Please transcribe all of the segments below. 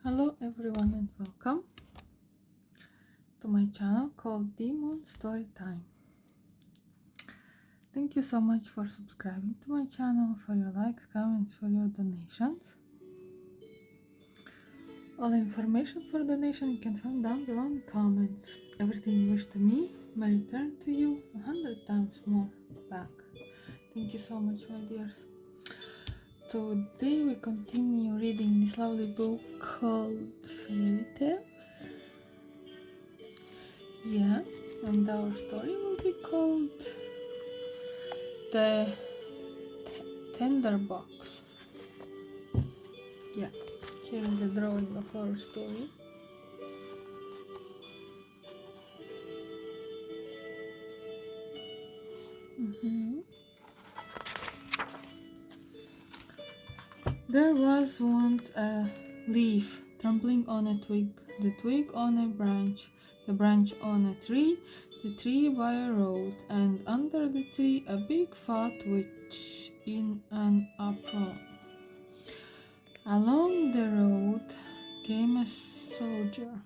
Hello everyone and welcome to my channel called Demon Story Time. Thank you so much for subscribing to my channel, for your likes, comments, for your donations. All information for donation you can find down below in comments. Everything you wish to me may return to you 100 times more back. Thank you so much, my dears. Today we continue reading this lovely book called Fairy Tales. Yeah, and our story will be called the tinderbox. Yeah, here is the drawing of our story. There was once a leaf trembling on a twig, the twig on a branch, the branch on a tree, the tree by a road, and under the tree a big fat witch in an apron. Along the road came a soldier,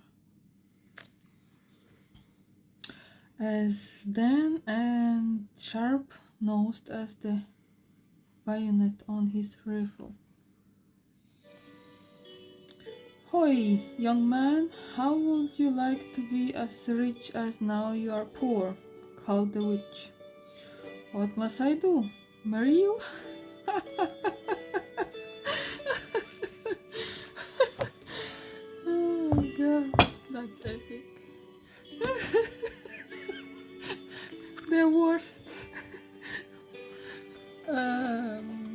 as thin and sharp-nosed as the bayonet on his rifle. "Hoy, young man, how would you like to be as rich as now you are poor?" called the witch. "What must I do? Marry you?" Oh god, that's epic. The worst.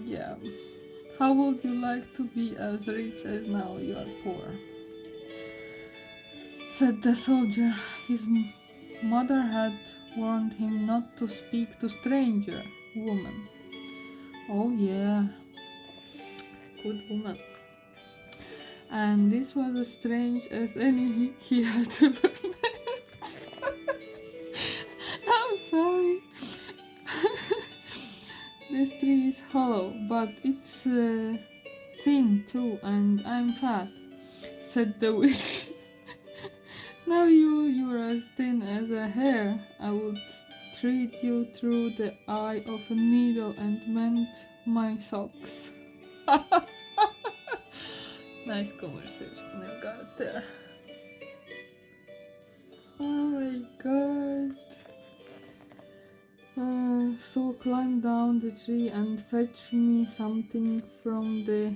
Yeah. How would you like to be as rich as now you are poor? Said the soldier. His mother had warned him not to speak to stranger woman. Oh yeah, good woman. And this was as strange as any he had ever met. I'm sorry. This tree is hollow, but it's thin too, and I'm fat, said the witch. Now you're as thin as a hair. I would treat you through the eye of a needle and mend my socks. Nice conversation you got there. Oh my god. So climb down the tree and fetch me something from the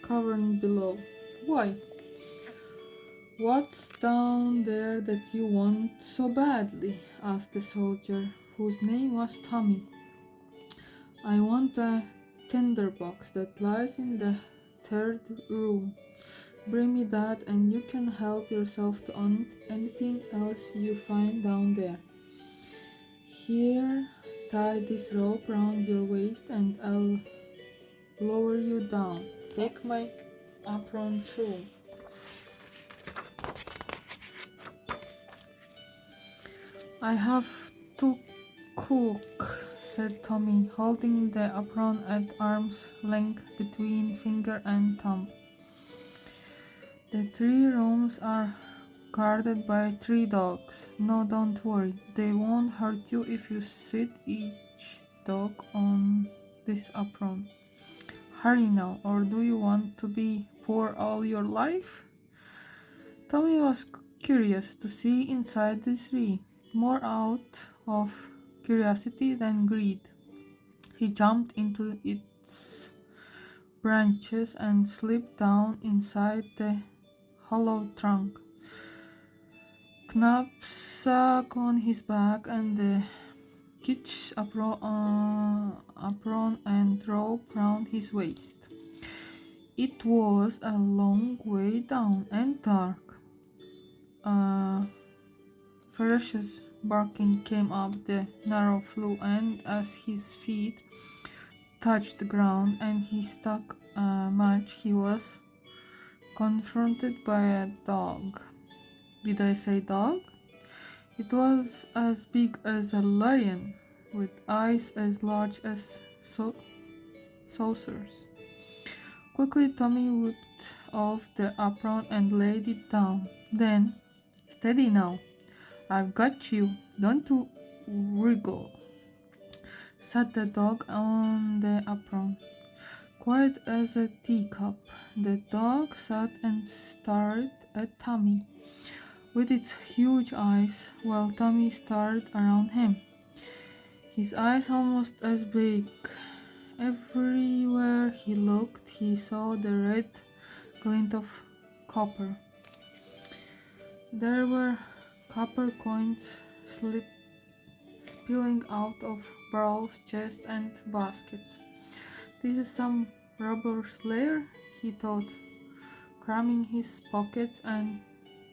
cavern below. Why? What's down there that you want so badly? Asked the soldier, whose name was Tommy. I want a tinderbox that lies in the third room. Bring me that and you can help yourself to anything else you find down there. Here, tie this rope round your waist and I'll lower you down. Take my apron too. I have to cook, said Tommy, holding the apron at arm's length between finger and thumb. The 3 rooms are guarded by 3 dogs. No, don't worry, they won't hurt you if you sit each dog on this apron. Hurry now, or do you want to be poor all your life? Tommy was curious to see inside the tree, more out of curiosity than greed. He jumped into its branches and slipped down inside the hollow trunk. Knapsack on his back and the kitsch apron and rope round his waist. It was a long way down and dark. Ferocious barking came up the narrow flue, and as his feet touched the ground and he struck a match, he was confronted by a dog. Did I say dog? It was as big as a lion, with eyes as large as saucers. Quickly, Tommy whipped off the apron and laid it down. Then, steady now, I've got you. Don't wriggle, said the dog on the apron. Quiet as a teacup, the dog sat and stared at Tommy with its huge eyes, while Tommy stared around him, his eyes almost as big. Everywhere he looked, he saw the red glint of copper. There were copper coins spilling out of barrels, chests, and baskets. This is some robber's lair, he thought, cramming his pockets and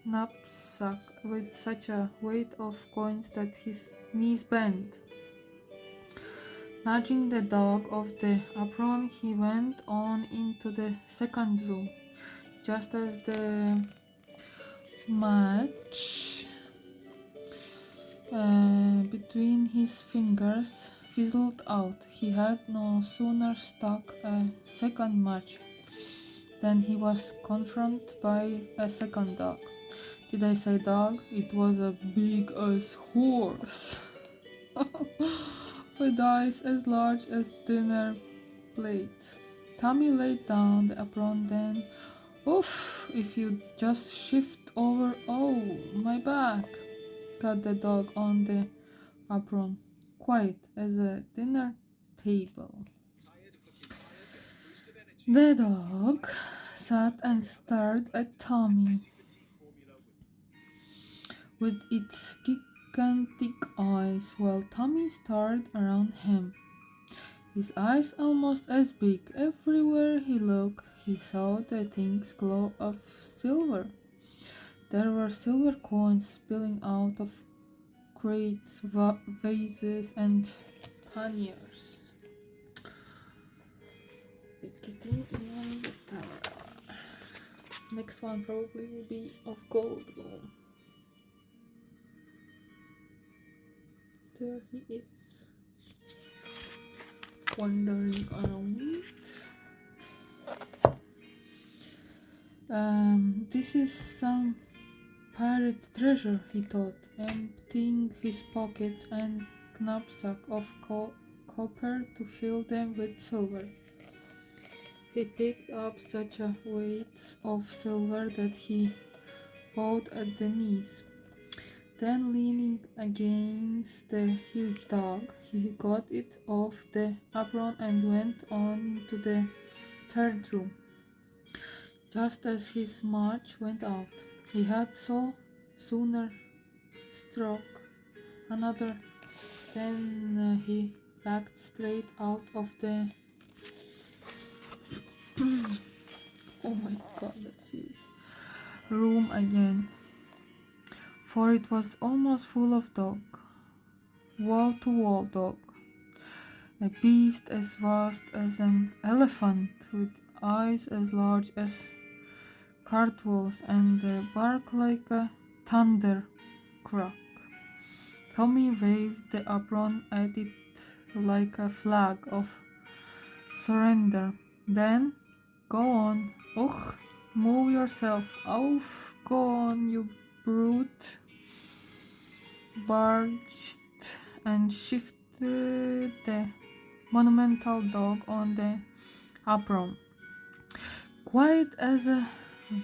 knapsack with such a weight of coins that his knees bent. Nudging the dog off the apron, he went on into the second room. Just as the match between his fingers fizzled out, he had no sooner struck a second match than he was confronted by a second dog. Did I say dog? It was a big-ass horse with eyes as large as dinner plates. Tommy laid down the apron, then, "Oof, if you just shift over, oh, my back," got the dog on the apron, quiet as a dinner table. The dog sat and stared at Tommy with its gigantic eyes, while Tommy stared around him, his eyes almost as big. Everywhere he looked, he saw the things glow of silver. There were silver coins spilling out of crates, vases, and panniers. It's getting even better. Next one probably will be of gold room. There he is, wandering around. This is some pirate's treasure, he thought, emptying his pockets and knapsack of copper to fill them with silver. He picked up such a weight of silver that he bowed at the knees. Then, leaning against the huge dog, he got it off the apron and went on into the third room. Just as his match went out, he had sooner struck another than he backed straight out of the oh my god, that's huge room again, for it was almost full of dog, wall-to-wall dog, a beast as vast as an elephant, with eyes as large as cartwheels and a bark like a thunder crack. Tommy waved the apron at it like a flag of surrender. Then, "Go on, ugh, move yourself, off, go on, you brute," barged and shifted the monumental dog on the apron. Quiet as a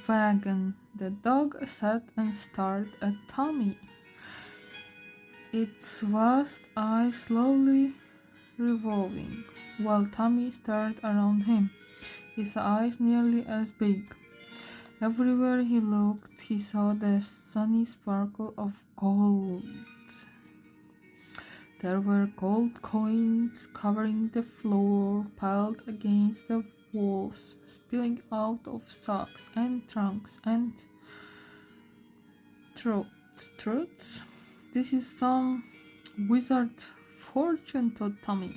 wagon, the dog sat and stared at Tommy, its vast eyes slowly revolving, while Tommy stared around him, his eyes nearly as big. Everywhere he looked, he saw the sunny sparkle of gold. There were gold coins covering the floor, piled against the walls, spilling out of sacks and trunks and throats. This is some wizard fortune, thought Tommy.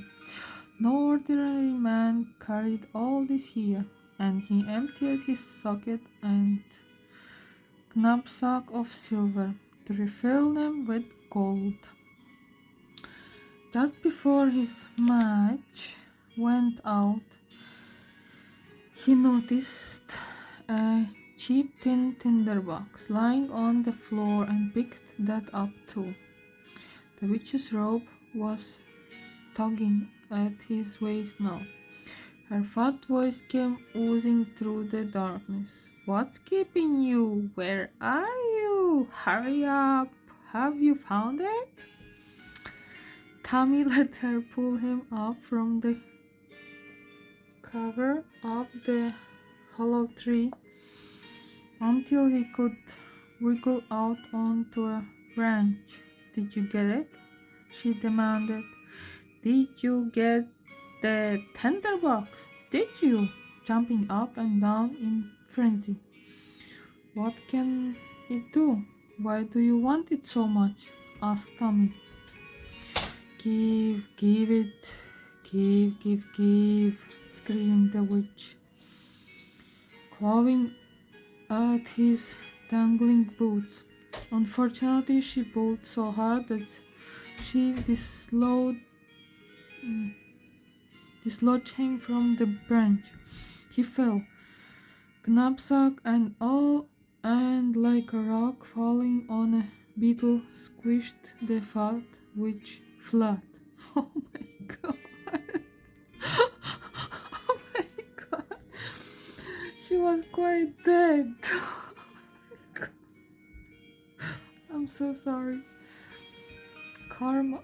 No ordinary man carried all this here, and he emptied his socket and knapsack of silver to refill them with gold. Just before his match went out, He noticed a cheap tin tinderbox lying on the floor and picked that up too. The witch's robe was tugging at his waist now. Her fat voice came oozing through the darkness. What's keeping you? Where are you? Hurry up! Have you found it? Tommy let her pull him up from the cover of the hollow tree until he could wriggle out onto a branch. Did you get it? She demanded. Did you get the tinderbox? Did you? Jumping up and down in frenzy. What can it do? Why do you want it so much? Asked Tommy. Give it. Give, screamed the witch, clawing at his dangling boots. Unfortunately, she pulled so hard that she dislodged him from the branch. He fell, knapsack and all, and like a rock falling on a beetle, squished the fat witch flat. Oh my god! Oh my god! She was quite dead. I'm so sorry. Karma.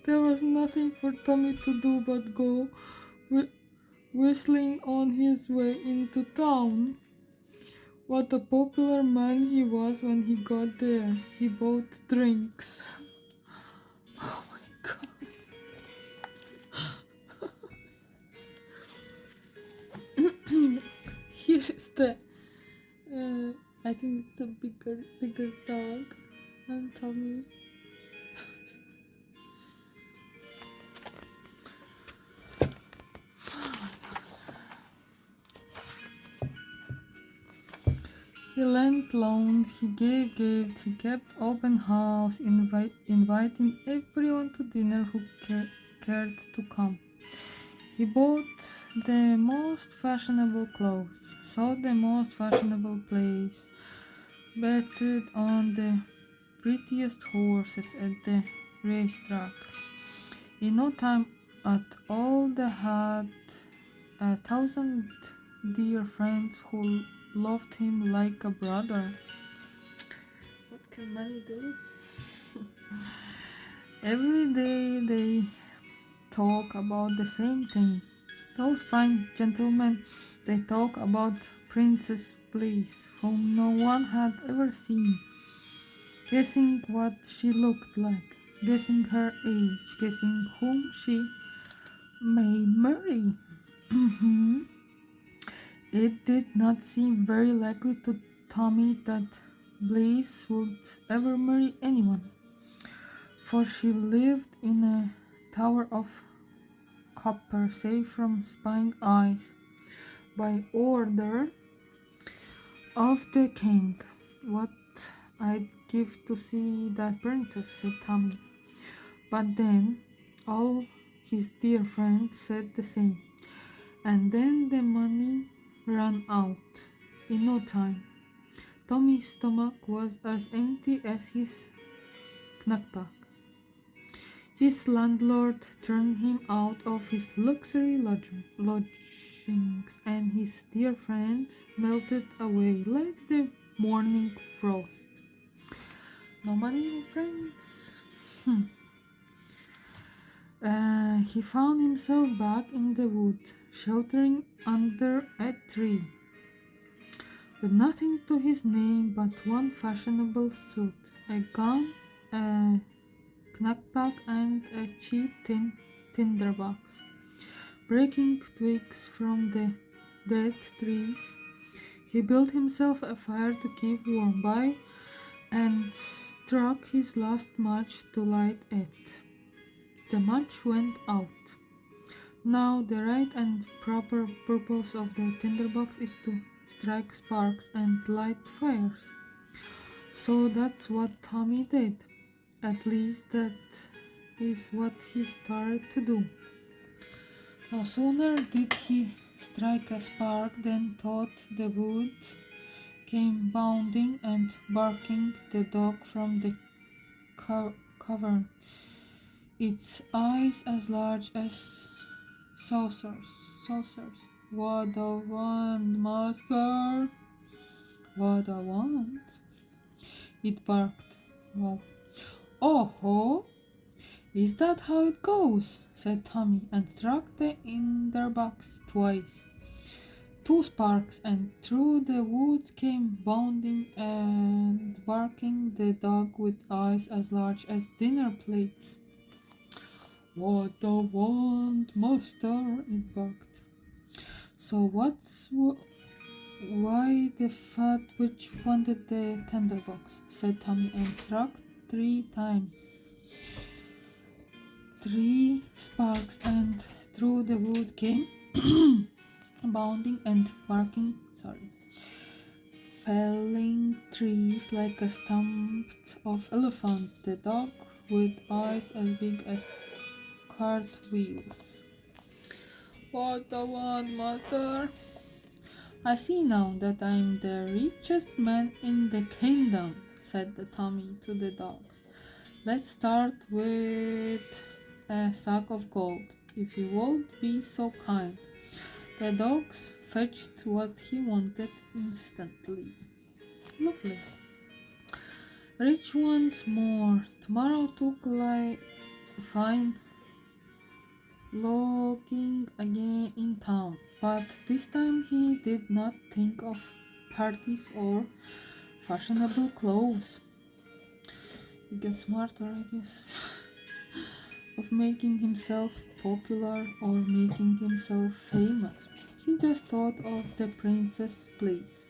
There was nothing for Tommy to do but go whistling on his way into town. What a popular man he was when he got there. He bought drinks. Oh my god. Here's the I think it's a bigger dog and Tommy. He lent loans, he gave gifts, he kept open house, inviting everyone to dinner who cared to come. He bought the most fashionable clothes, saw the most fashionable plays, betted on the prettiest horses at the racetrack. In no time at all, they had 1,000 dear friends who loved him like a brother. What can money do? Every day they talk about the same thing. Those fine gentlemen, they talk about Princess Bliss, whom no one had ever seen, guessing what she looked like, guessing her age, guessing whom she may marry. It did not seem very likely to Tommy that Bliss would ever marry anyone, for she lived in a tower of copper safe from spying eyes by order of the king. What I'd give to see that princess, said Tommy. But then all his dear friends said the same, and then the money ran out in no time. Tommy's stomach was as empty as his knackpack. His landlord turned him out of his luxury lodgings, and his dear friends melted away like the morning frost. No money, no friends. He found himself back in the wood, sheltering under a tree, with nothing to his name but one fashionable suit, a gun, a knackpack, and a cheap tinderbox. Breaking twigs from the dead trees, he built himself a fire to keep warm by and struck his last match to light it. The match went out. Now the right and proper purpose of the tinderbox is to strike sparks and light fires. So that's what Tommy did. At least that is what he started to do. No sooner did he strike a spark than thought the wood came bounding and barking the dog from the cavern, its eyes as large as saucers. Saucers. What a wand, master! What a wand! It barked. Wow. Oh, is that how it goes? Said Tommy and struck the tinderbox twice. Two sparks, and through the woods came bounding and barking the dog with eyes as large as dinner plates. What a wand, master! It barked. So why the fat witch wanted the tinderbox? Said Tommy and struck 3 times. 3 sparks, and through the wood came bounding and barking, felling trees like a stumped of elephant, the dog with eyes as big as cartwheels. What a wand, master! I see now that I'm the richest man in the kingdom, said the Tommy to the dogs. Let's start with a sack of gold, if you would be so kind. The dogs fetched what he wanted instantly. Lovely. Rich once more. Tomorrow took like fine lodging again in town, but this time he did not think of parties or fashionable clothes. He gets smarter, I guess, of making himself popular or making himself famous. He just thought of the princess' place.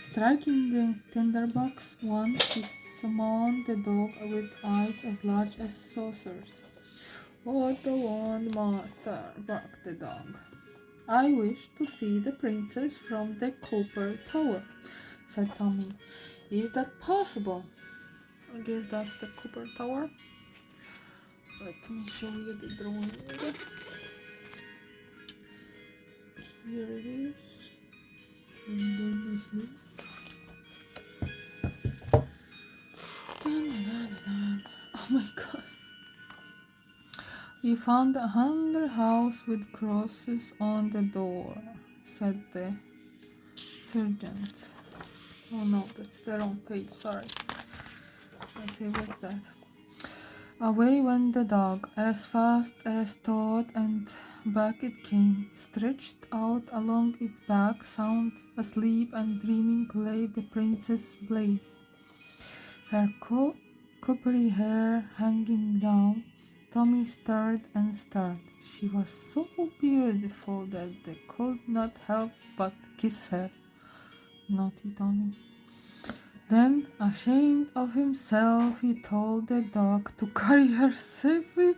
Striking the tinderbox once, he summoned the dog with eyes as large as saucers. What a wand, master, barked the dog. I wish to see the princess from the copper tower, said Tommy. Is that possible? I guess that's the copper tower. Let me show you the drawing. Here it is. Nicely. Oh my god. We found a 100 house with crosses on the door, said the sergeant. Oh no, that's the wrong page, sorry. I say what's that? Away went the dog, as fast as thought, and back it came. Stretched out along its back, sound asleep and dreaming, lay the Princess Blaze. Her coppery hair hanging down. Tommy stared and stared. She was so beautiful that they could not help but kiss her. Naughty Tommy. Then, ashamed of himself, he told the dog to carry her safely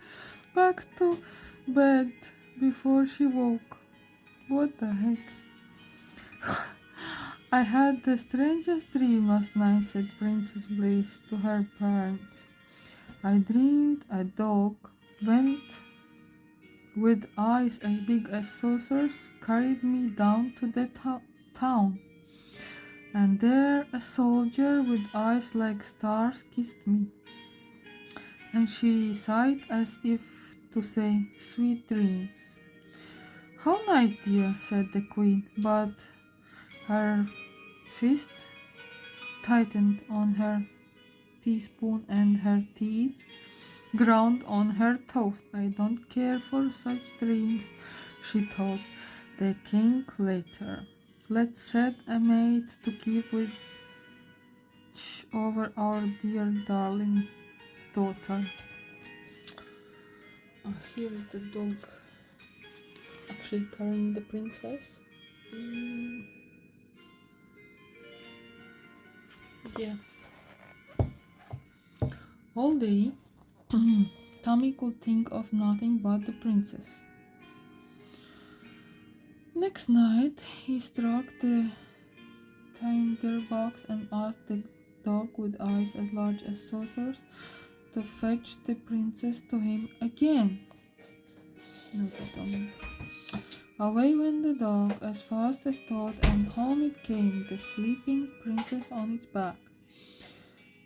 back to bed before she woke. What the heck? I had the strangest dream last night, said Princess Blaze to her parents. I dreamed a dog went with eyes as big as saucers carried me down to the town. And there a soldier with eyes like stars kissed me. And she sighed as if to say, sweet dreams. How nice, dear, said the queen, but her fist tightened on her teaspoon and her teeth ground on her toast. I don't care for such dreams, she told the king later. Let's set a maid to keep watch over our dear darling daughter. Here is the dog actually carrying the princess. Yeah. All day, Tommy could think of nothing but the princess. Next night, he struck the tinderbox and asked the dog with eyes as large as saucers to fetch the princess to him again. noted Tommy. Away went the dog as fast as thought, and home it came, the sleeping princess on its back.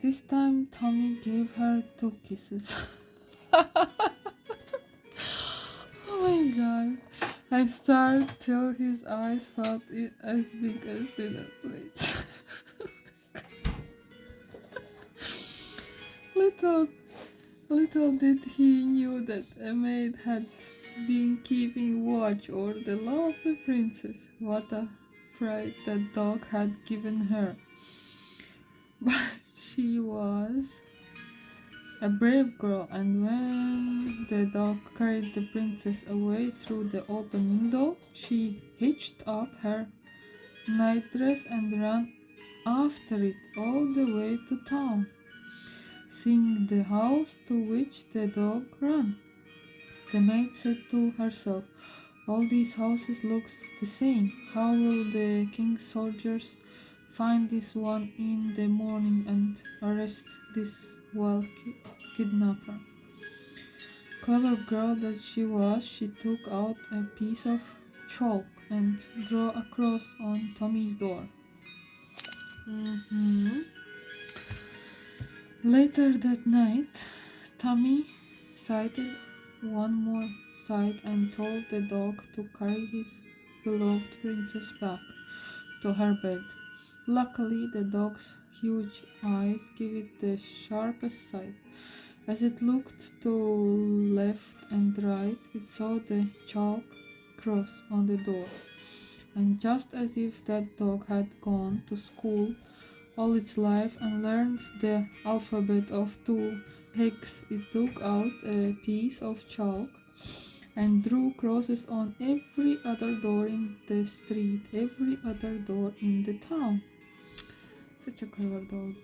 This time Tommy gave her 2 kisses. Oh my god. I stared till his eyes felt as big as dinner plates. little, little did he knew that a maid had been keeping watch over the lovely princess. What a fright that dog had given her. But she was a brave girl, and when the dog carried the princess away through the open window, she hitched up her nightdress and ran after it all the way to town, seeing the house to which the dog ran. The maid said to herself, "All these houses look the same. How will the king's soldiers find this one in the morning and arrest this wild kidnapper?" Clever girl that she was, she took out a piece of chalk and drew a cross on Tommy's door. Later that night, Tommy sighted one more sight and told the dog to carry his beloved princess back to her bed. Luckily, the dog's huge eyes gave it the sharpest sight. As it looked to left and right, it saw the chalk cross on the door. And just as if that dog had gone to school all its life and learned the alphabet of 2 eggs, it took out a piece of chalk and drew crosses on every other door in the street, every other door in the town. Such a clever dog.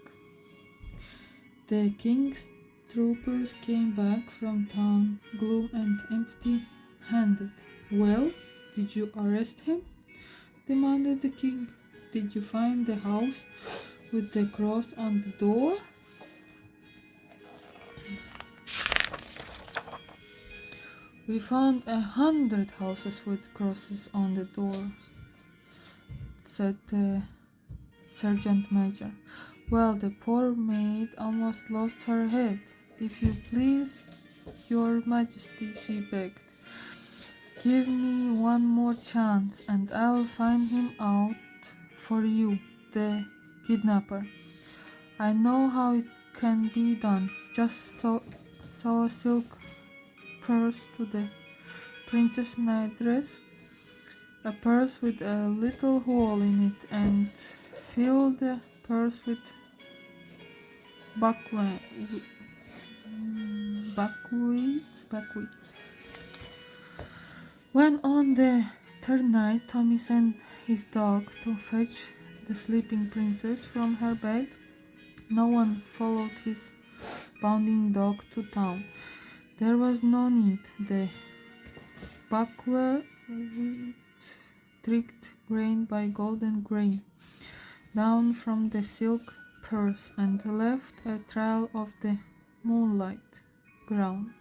The king's troopers came back from town, gloom and empty-handed. "Well, did you arrest him?" demanded the king. "Did you find the house with the cross on the door?" "We found 100 houses with crosses on the doors," said the sergeant major. "Well, the poor maid almost lost her head. 'If you please, your majesty,' she begged, 'give me one more chance and I'll find him out for you, the kidnapper. I know how it can be done. Just sew a silk purse to the princess' nightdress, a purse with a little hole in it, and fill the purse with buckwheats. When on the 3rd night Tommy sent his dog to fetch the sleeping princess from her bed, no one followed his bounding dog to town. There was no need. The buckwheat tricked grain by golden grain down from the silk purse and left a trail of the moonlight ground.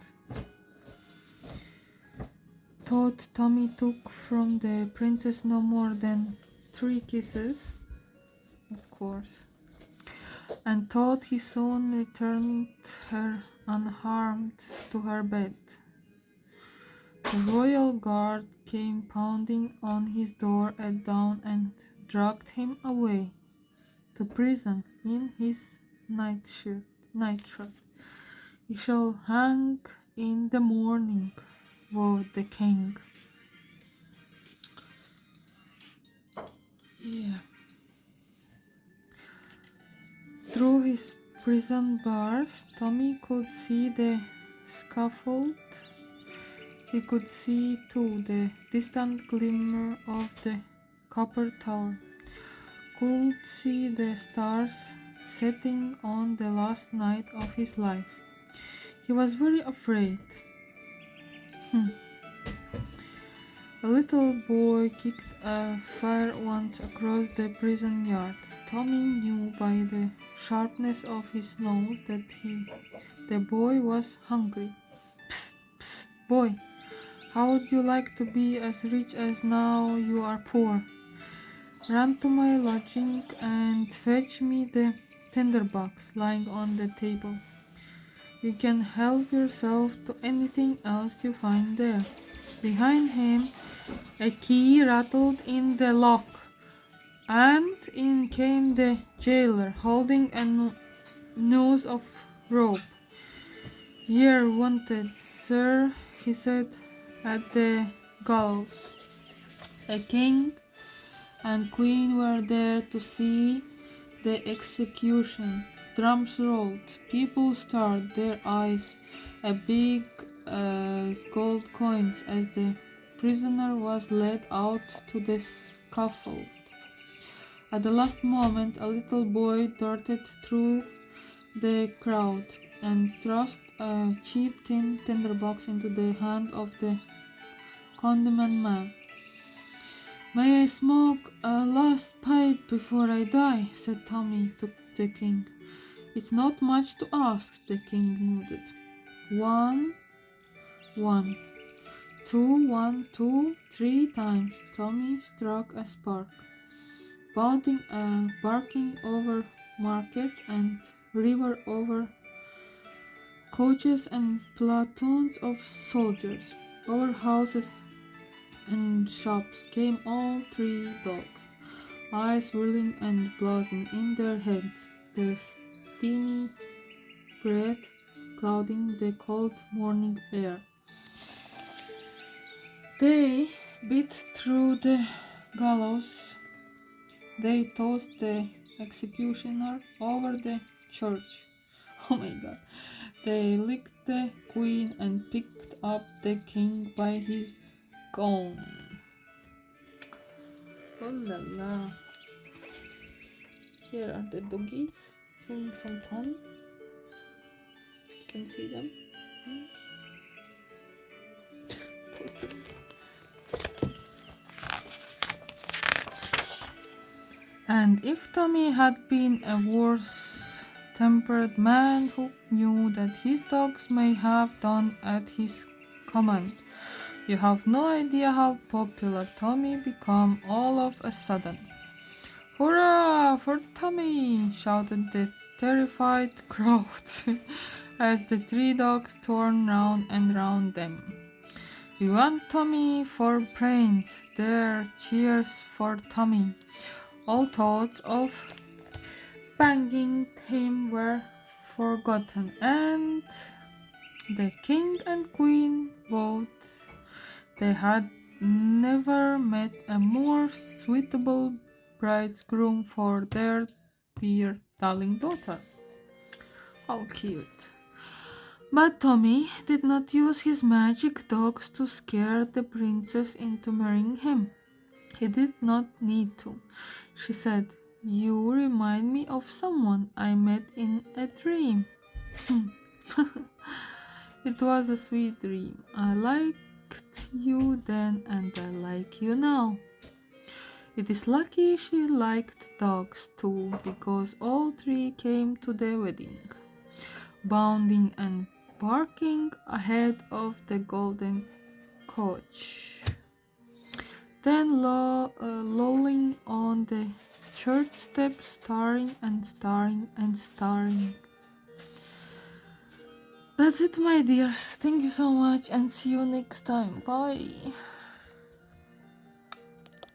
Thought Tommy took from the princess no more than 3 kisses, of course, and thought he soon returned her unharmed to her bed. The royal guard came pounding on his door at dawn and dragged him away to prison in his nightshirt. "He shall hang in the morning," vowed the king. Through his prison bars, Tommy could see the scaffold. He could see, too, the distant glimmer of the copper tower. Could see the stars setting on the last night of his life. He was very afraid. A little boy kicked a fire once across the prison yard. Tommy knew by the sharpness of his nose that the boy was hungry. "Psst, psst, boy, How would you like to be as rich as now you are poor? Run to my lodging and fetch me the tinderbox lying on the table. You can help yourself to anything else you find there. Behind him, a key rattled in the lock, and in came the jailer, holding a noose of rope. "You're wanted, sir," he said, "at the gallows." The king and queen were there to see the execution. Drums rolled, people stared, their eyes big as gold coins, as the prisoner was led out to the scaffold. At the last moment, a little boy darted through the crowd and thrust a cheap tin tinderbox into the hand of the condemned man. "May I smoke a last pipe before I die?" said Tommy to the king. "It's not much to ask," the king nodded. "One, one, two, 1, 2, 3 times." Tommy struck a spark, barking over market and river, over coaches and platoons of soldiers, over houses and shops came all 3 dogs, eyes whirling and buzzing in their heads, their steamy breath clouding the cold morning air. They beat through the gallows. They tossed the executioner over the church. Oh my god. They licked the queen and picked up the king by his gown. Oh la la. Here are the doggies having some fun. You can see them. And if Tommy had been a worse-tempered man who knew that his dogs may have done at his command, you have no idea how popular Tommy became all of a sudden. "Hurrah for Tommy!" shouted the terrified crowd as the 3 dogs turned round and round them. "We want Tommy for brains!" Their cheers for Tommy. All thoughts of banging him were forgotten, and the king and queen vowed they had never met a more suitable bridegroom for their dear darling daughter. How cute. But Tommy did not use his magic dogs to scare the princess into marrying him. He did not need to. She said, "You remind me of someone I met in a dream." It was a sweet dream. I liked you then and I like you now. It is lucky she liked dogs too, because all 3 came to the wedding, bounding and barking ahead of the golden coach. Then lolling on the church steps, staring and staring and staring. That's it, my dears. Thank you so much and see you next time. Bye.